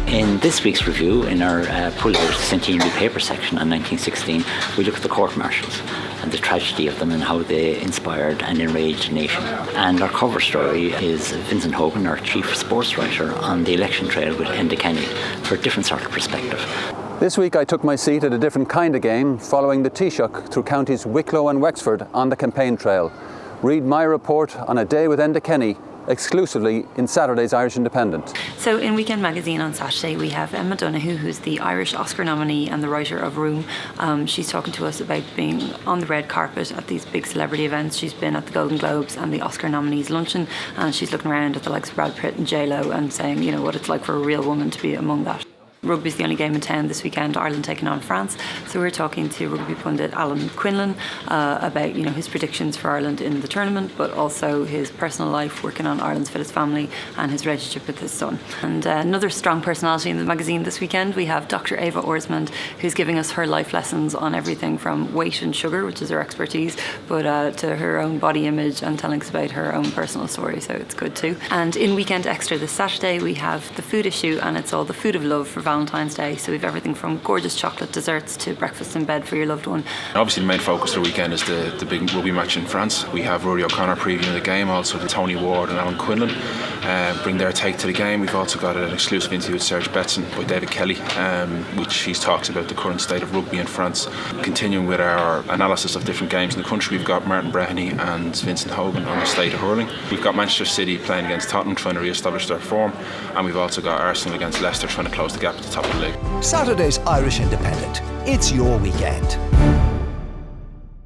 In this week's review, in our pull-out Centary Papers section on 1916, we look at the court-martials and the tragedy of them and how they inspired and enraged a nation. And our cover story is Vincent Hogan, our chief sports writer, on the election trail with Enda Kenny for a different sort of perspective. This week I took my seat at a different kind of game, following the Taoiseach through counties Wicklow and Wexford on the campaign trail. Read my report on a day with Enda Kenny exclusively in Saturday's Irish Independent. So in Weekend Magazine on Saturday we have Emma Donoghue, who's the Irish Oscar nominee and the writer of Room. She's talking to us about being on the red carpet at these big celebrity events. She's been at the Golden Globes and the Oscar nominees luncheon, and she's looking around at the likes of Brad Pitt and J-Lo and saying, you know, what it's like for a real woman to be among that. Rugby's the only game in town this weekend, Ireland taking on France. So we're talking to rugby pundit Alan Quinlan about, you know, his predictions for Ireland in the tournament, but also his personal life working on Ireland's fittest family and his relationship with his son. And another strong personality in the magazine this weekend, we have Dr. Ava Orsmond, who's giving us her life lessons on everything from weight and sugar, which is her expertise, but to her own body image and telling us about her own personal story, so it's good too. And in Weekend Extra this Saturday, we have the food issue, and it's all the food of love for Valentine's Day. So we've everything from gorgeous chocolate desserts to breakfast in bed for your loved one. Obviously the main focus of the weekend is the big rugby match in France. We have Rory O'Connor previewing the game, also Tony Ward and Alan Quinlan bring their take to the game. We've also got an exclusive interview with Serge Betson by David Kelly, which he talks about the current state of rugby in France. Continuing with our analysis of different games in the country, we've got Martin Breheny and Vincent Hogan on the state of hurling. We've got Manchester City playing against Tottenham, trying to re-establish their form, and we've also got Arsenal against Leicester trying to close the gap at the top of the league. Saturday's Irish Independent. It's your weekend.